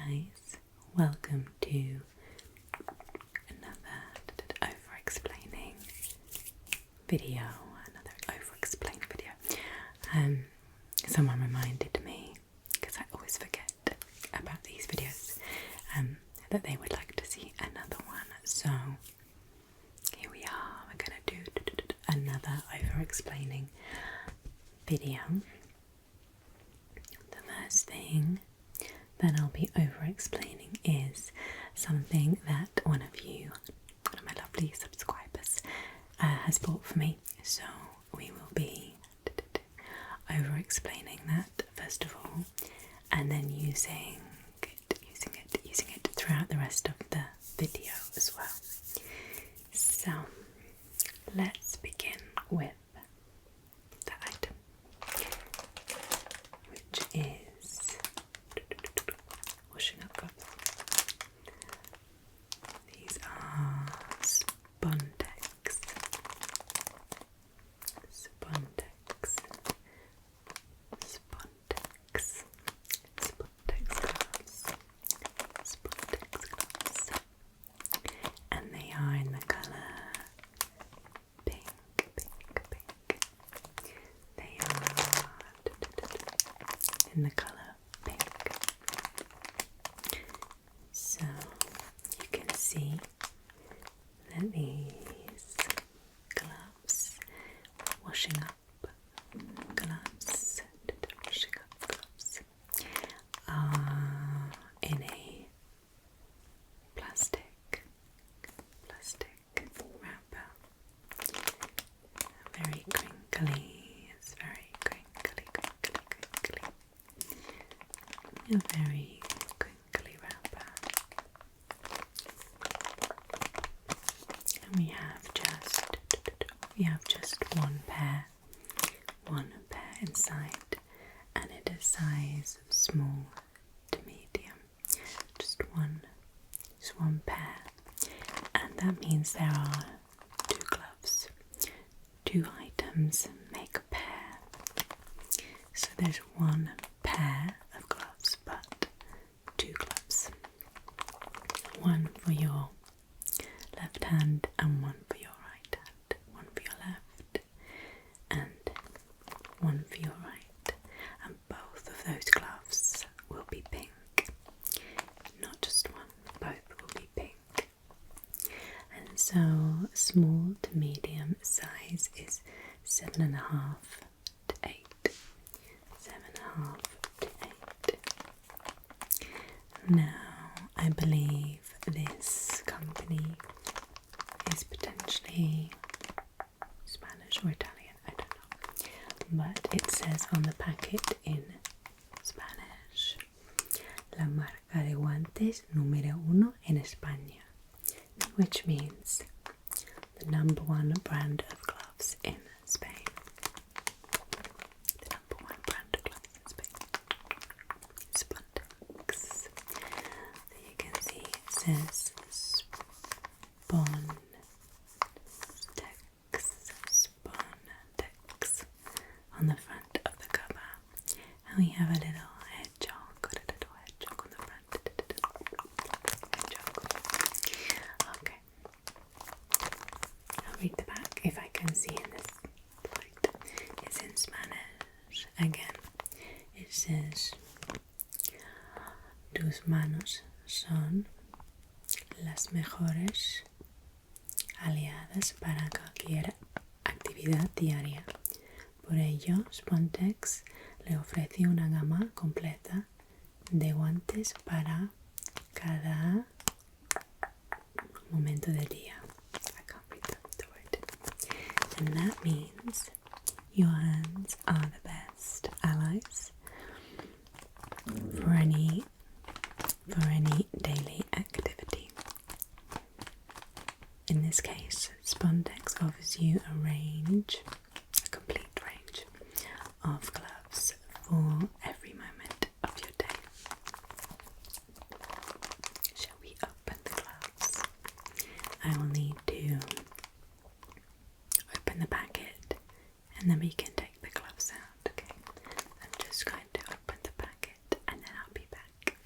guys, welcome to another over-explaining video, someone reminded me, because I always forget about these videos, that they would like to see another one, so here we are, we're going to do another over-explaining video. The first thing that I'll be over-explaining is something that one of my lovely subscribers has bought for me, so we will be over-explaining that first of all, and then using it throughout the rest of the video as well. So let's begin with the item, which is washing up gloves. These are Spontex gloves, and they are in the colour pink. They are in the colour pink. So you can see that these gloves, washing up gloves, are in a plastic wrapper. Very crinkly, it's very crinkly. A very crinkly wrapper. And we have just one pair inside, and it is size small to medium. Just one pair, and that means there are two gloves. Two items make a pair. So there's one pair of gloves, but two gloves. One for your left hand and one for your right hand. One for your left and one for your right. And both of those gloves will be pink. Not just one, both will be pink. And so small to medium size is 7.5 to 8. 7.5 to 8. Now, I believe this company is potentially Spanish or Italian, I don't know. But it says on the packet in Spanish, la marca de guantes número 1 en España, which means the number one brand of gloves in Spain. The number one brand of gloves in Spain. Spontex. So you can see it says Spontex on the front of the cover. And we have a little hedgehog on the front. Okay. I'll read the back if I can see in this light. It's in Spanish again. It says, tus manos son las mejores aliadas para cualquier actividad diaria. Por ello, Spontex le ofrece una gama completa de guantes para cada momento del día. I can't read the word. And that means your hands are the best allies for any daily activity. In this case, Spontex offers you a complete range of gloves for every moment of your day. Shall we open the gloves? I will need to open the packet and then we can take the gloves out, okay? I'm just going to open the packet and then I'll be back.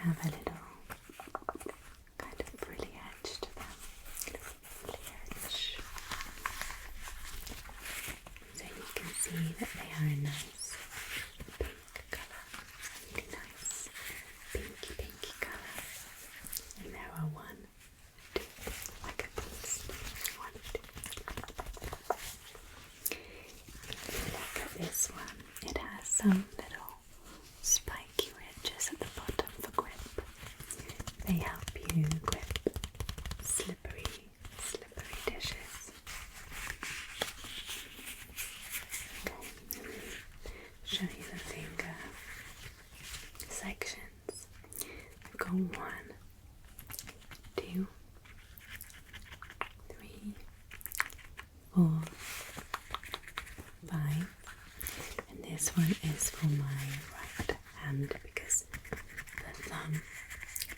have a little kind of frilly edge to them. Frilly edge. So you can see that they are a nice pink colour. Really nice pinky colour. And there are 1, 2, like a piece. 1, 2. Look at this one. It has some little spiky ridges at the bottom for grip. They help you grip slippery dishes. Okay, let me show you the finger sections. We've got 1, 2, 3, 4, 5, and this one is for my right hand because the thumb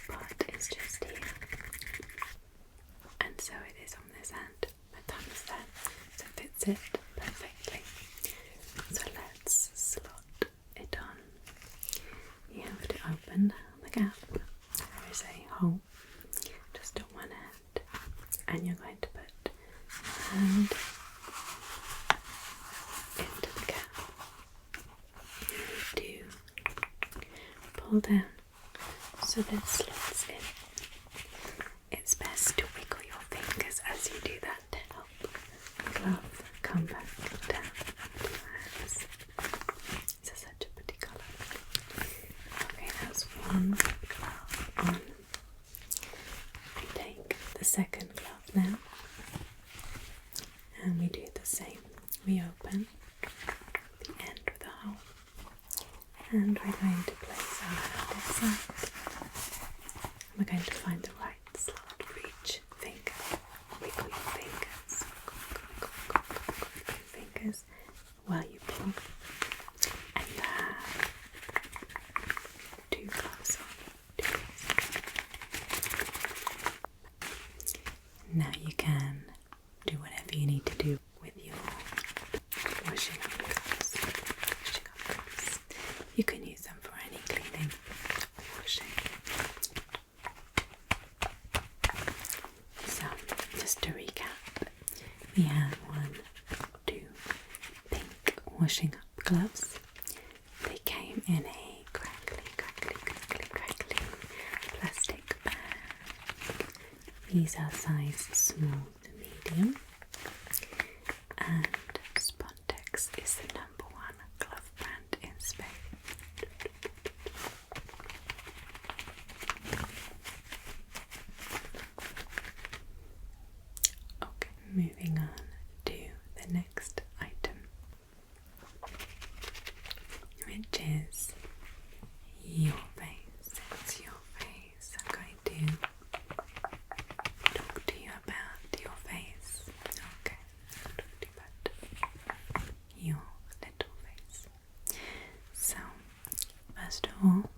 part is just here, and so it is on this hand. My thumb is there, so it fits it perfectly. So let's slot it on. You have to open the gap. There is a hole just at one end, and you're going to put your hand into the gap. You need to pull down so that it slots in. It's best to wiggle your fingers as you do that to help the glove come back down to your hands. It's such a pretty colour. Okay, that's one glove on. We take the second glove now, and we do the same. We open the end with a hole, and we're going to place our hand inside. We're going to find the right slot for each finger. Wiggle your fingers. Wiggle your fingers while you pull. And you have 2 gloves on. 2 gloves. Now you can do whatever you need to do with your washing up gloves. You can use them for any cleaning or washing. So, just to recap, we have 1, 2 pink washing up gloves. They came in a crackly plastic bag. These are size small to medium, and Spontex is the #1 glove brand in Spain. Okay, moving on to the next item, which is your face. It's your face. I'm going to talk to you about your face. Okay, I'll talk to you about your little face. So, first of all,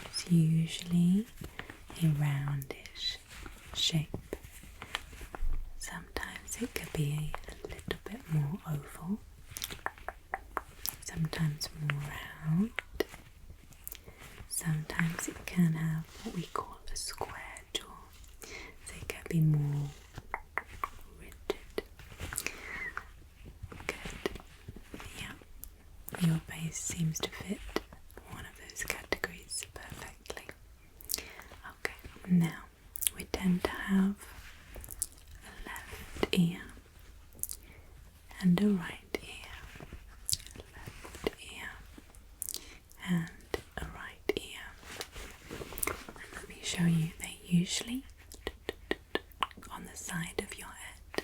it's usually a roundish shape. Sometimes it could be a little bit more oval, sometimes more round, sometimes it can have what we call a square jaw, so it can be more rigid. Good. Yeah, your face seems to fit one of those categories perfectly. Okay, now we tend to have a left ear and a right ear, left ear and a right ear. And let me show you, they usually on the side of your head,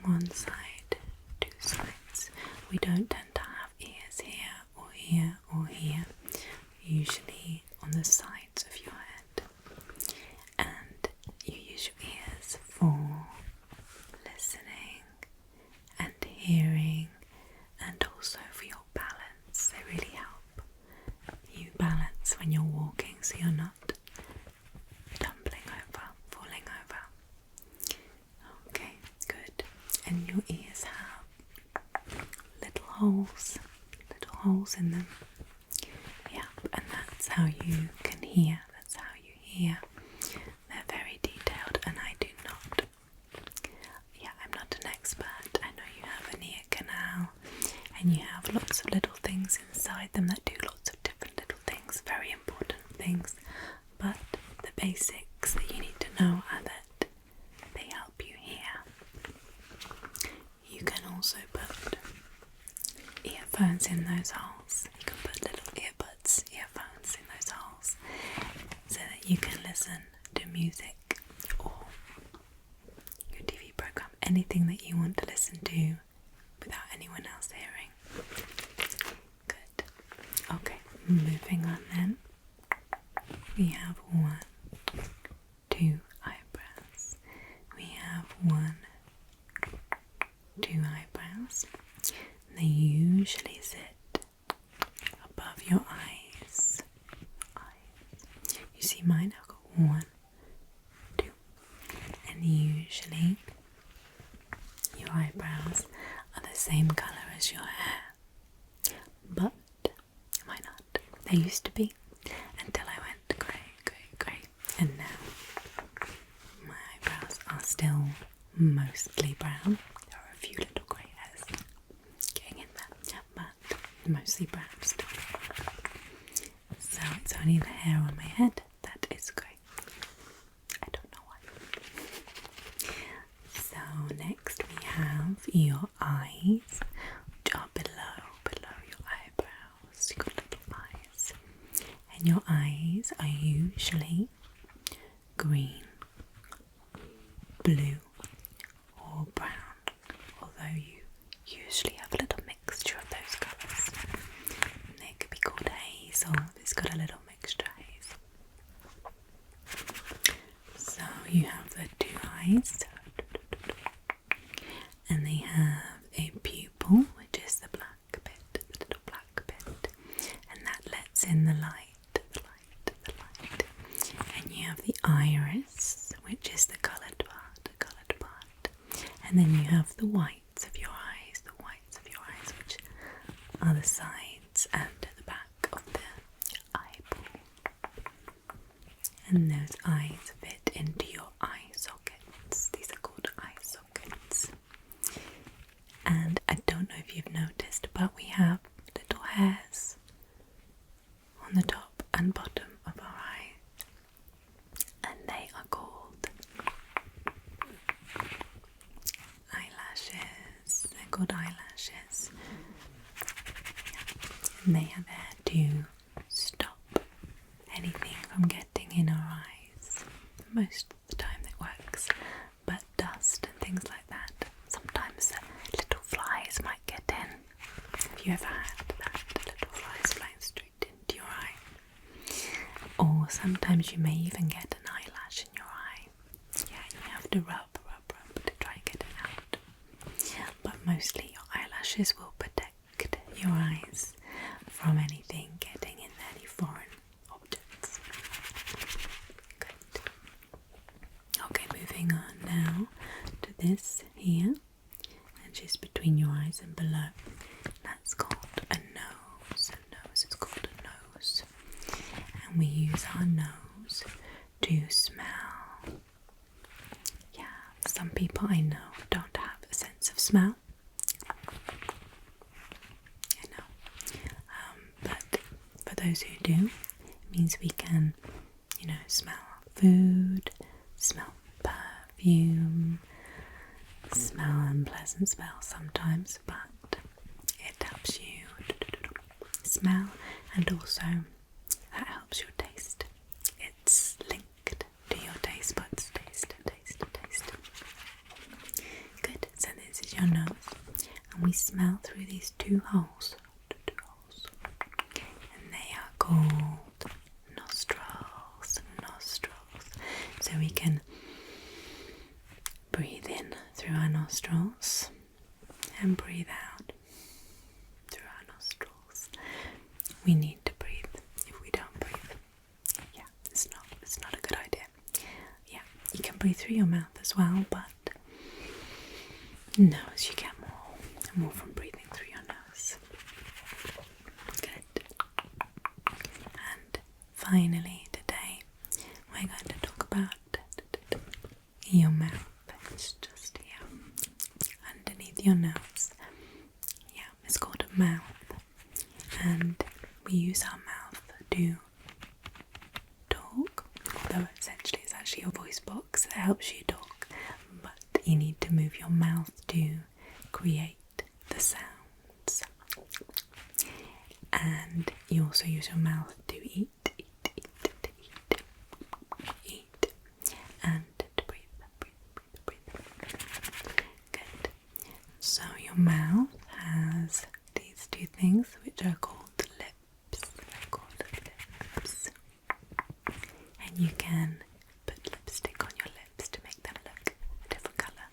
one side, 2 sides. We don't tend to have ears here or here or here, usually on the sides of your head. And you use your ears for listening and hearing, and also for your balance. They really help you balance when you're walking, so you're not tumbling over, falling over. Okay, good. And your ears have little holes in them. Yeah, and that's how you can hear hear. That's how you hear. They're very detailed, and I do not. Yeah, I'm not an expert. I know you have an ear canal, and you have lots of little things inside them that do lots of different little things, very important things. But the basics that you need to know are that they help you hear. You can also put earphones in those holes. You can put little earphones in those holes so that you can listen to music or your TV program, anything that you want to listen to without anyone else hearing. Good. Okay, moving on then. We have 1, 2 eyebrows. We have 1, 2 eyebrows. They usually sit above your eyes. You see mine? I've got 1, 2. And usually your eyebrows are the same colour as your hair. But why not? They used to be until I went grey. And now my eyebrows are still mostly brown. There are a few little grey hairs getting in there, but mostly brown still. So it's only the hair on my head that is grey. I don't know why. So next we have your eyes, which are below your eyebrows. You've got little eyes. And your eyes are usually green, blue or brown, although you usually have a little mixture of those colours. They could be called haze, or it's got a little mixture haze. So you have the 2 eyes, and they have a pupil, which is the black bit, the little black bit, and that lets in the light. And you have the iris, which is the coloured part, and then you have the whites of your eyes, which are the sides and the back of the eyeball. And those eyes fit into your eye sockets. These are called eye sockets. And I don't know if you've noticed, but we have little hairs on the top and bottom of our eye, and they are called eyelashes. They're called eyelashes. And they are there to stop anything from getting in our eyes. Most of the time it works, but dust and things like that, sometimes the little flies might get in. Have you ever had that? Little flies flying straight into your eye? Or sometimes you may even get an eyelash in your eye. Yeah, and you have to rub to try and get it out. But mostly your eyelashes will protect your eyes from anything getting in any foreign objects. Good. Okay, moving on now to this here, which is between your eyes and below. That's called a nose. It's called a nose. And we use our nose to smell. Yeah, some people I know don't have a sense of smell. I know. But for those who do, it means we can, smell food, smell perfume, smell unpleasant smells sometimes, but it helps you smell, and also that helps your taste. It's linked to your taste buds. Taste. Good, so this is your nose, and we smell through these 2 holes. And they are called nostrils. So we can breathe in through our nostrils and breathe out through our nostrils. We need to breathe. If we don't breathe, it's not a good idea. Yeah, you can breathe through your mouth as well, but nose, you get more from breathing through your nose. Good. And finally today we're going to talk about your mouth. It's just here, underneath your nose. Yeah, it's called a mouth, and we use our mouth to talk, although essentially it's actually your voice box that helps you talk, but you need to move your mouth to create the sounds. And you also use your mouth to eat, and to breathe. Good. So your mouth has these two things which are called lips. And you can put lipstick on your lips to make them look a different colour,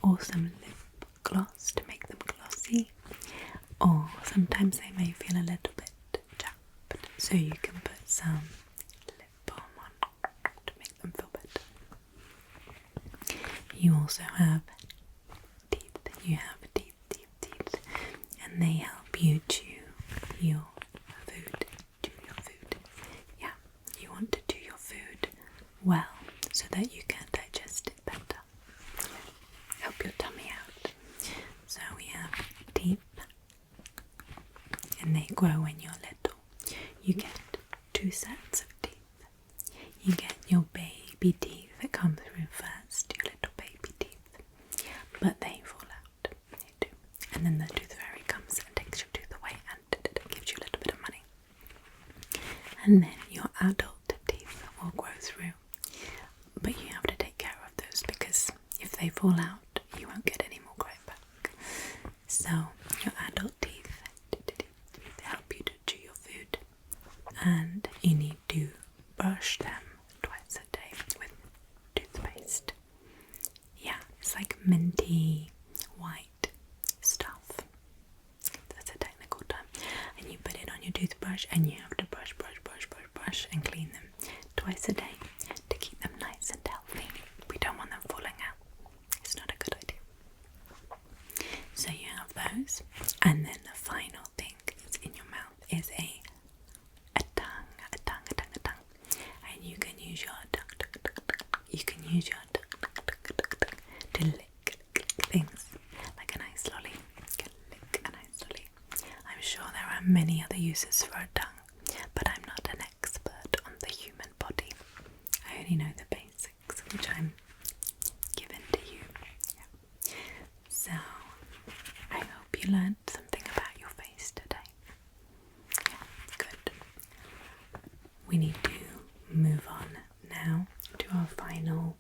or some lip gloss to make them glossy, or sometimes they may feel a little bit chapped, so you can put some lip balm on to make them feel better. You also have teeth. You have teeth, and they help you chew your food. Yeah, you want to chew your food well so that you can digest it better. Help your tummy out. So we have teeth, and they grow when you're little. You get 2 sets of teeth. You get your baby teeth that come through first, your little baby teeth, but they fall out. They do. And then the tooth fairy comes and takes your tooth away and gives you a little bit of money. And then your adult teeth will grow through, but you have to take care of those, because if they fall out, you won't get any more growth back. So your adult teeth help you to chew your food, and you need to brush them twice a day with toothpaste. Yeah, it's like minty white stuff. That's a technical term. And you put it on your toothbrush, and you have to brush and clean them twice a day to keep them nice and healthy. We don't want them falling out. It's not a good idea. So you have those, and then the final thing that's in your mouth is a tongue. And you can use your tongue. You can use your tongue to lick things like a nice lolly. Lick a nice lolly. I'm sure there are many other uses for a tongue, but I'm not an expert on the human body. I only know the basics, which I'm given to you. Yeah. So, I hope you learned something about your face today. Yeah, good. We need to move on now to our final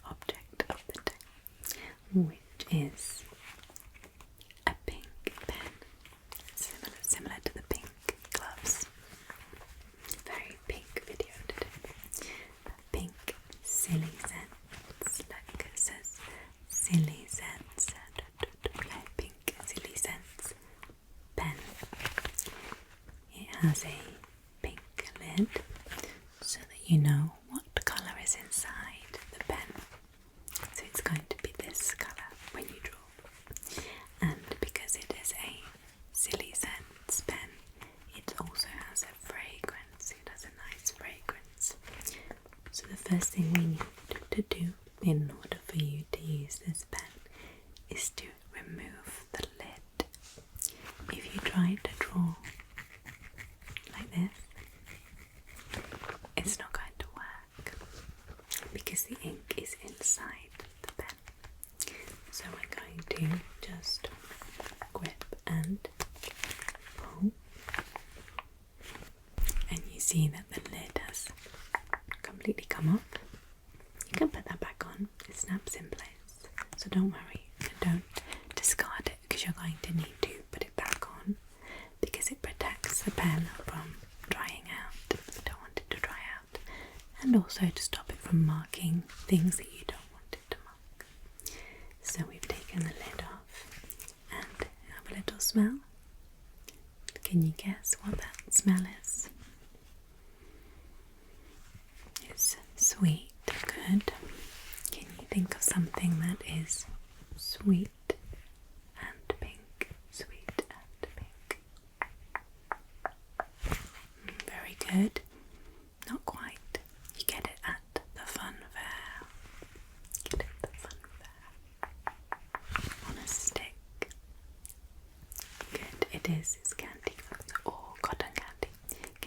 object of the day, which is a pink pen, similar to the pink gloves. Very pink video today. Pink silly scents. Look, it says silly scents. Pink silly scents pen. It has a pink lid so that you know what colour is inside the pen. So it's going to be this colour when you draw. And because it is a silly scents pen, it also has a fragrance. It has a nice fragrance. So the first thing we need to do in order for you to use this pen is to remove the lid. If you try to draw like this, it's not going to work because the ink is inside the pen. So we're going to just grip and pull, and you see that the lid has completely come off. You can put that back on, it snaps in place, so don't worry and don't discard it, because you're going to need to put it back on because it protects the pen from drying out. You don't want it to dry out, and also to stop it from marking things that you don't want it to mark. So we've taken the lid off and have a little smell. Can you guess what that smell is? It's sweet. Good. Can you think of something that is sweet and pink? Sweet and pink. Very good. Not quite. You get it at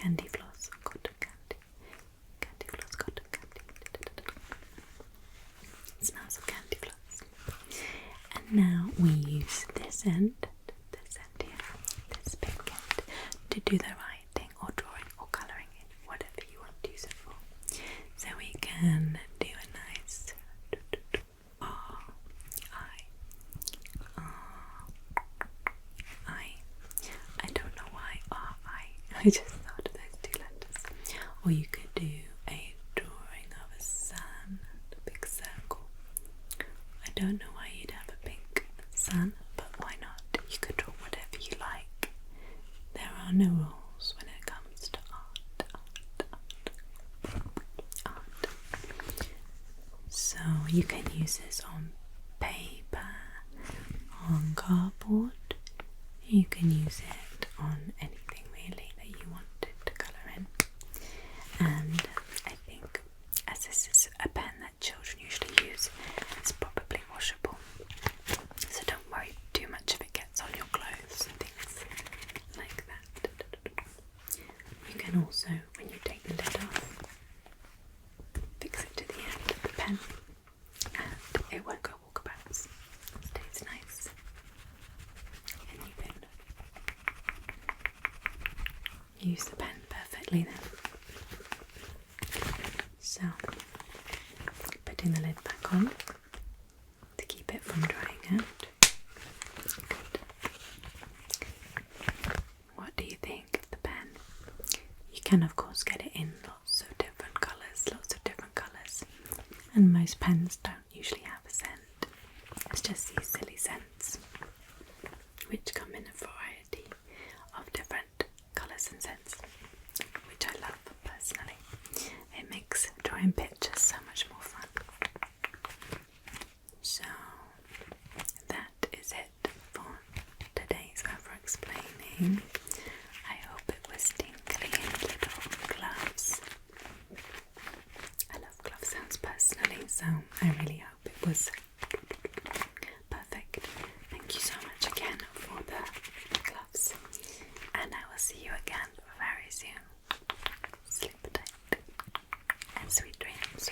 candy floss, cotton candy, candy floss, cotton candy. It smells of candy floss. And now we use this end here, this pink end, to do the writing or drawing or colouring in, whatever you want to use it for. So we can do a nice I don't know why I just thought of those two letters. Or you could do a drawing of a sun, a big circle. I don't know why you'd have a pink sun, but why not? You could draw whatever you like. There are no rules when it comes to art. So you can use this on paper, on cardboard. You can use it on anything really that you wanted to colour in. And I think, as this is a pen that children usually use, it's probably washable. So don't worry too much if it gets on your clothes and things like that. You can also, when you take the lid off, fix it to the end of the pen and it won't go walkabouts. It stays nice. And you can use the pen perfectly then. So, putting the lid back on to keep it from drying out. Good. What do you think of the pen? You can of course get it in lots of different colours, and most pens don't usually have a scent. It's just these silly scents, which come in a variety of different colours and scents, which I love personally. It makes drawing pictures so much more fun. So that is it for today's over-explaining. I hope it was tingly and little gloves. I love glove sounds personally, so I really hope it was perfect. Thank you so much again for the gloves, and I will see you again very soon. Sleep tight and sweet dreams.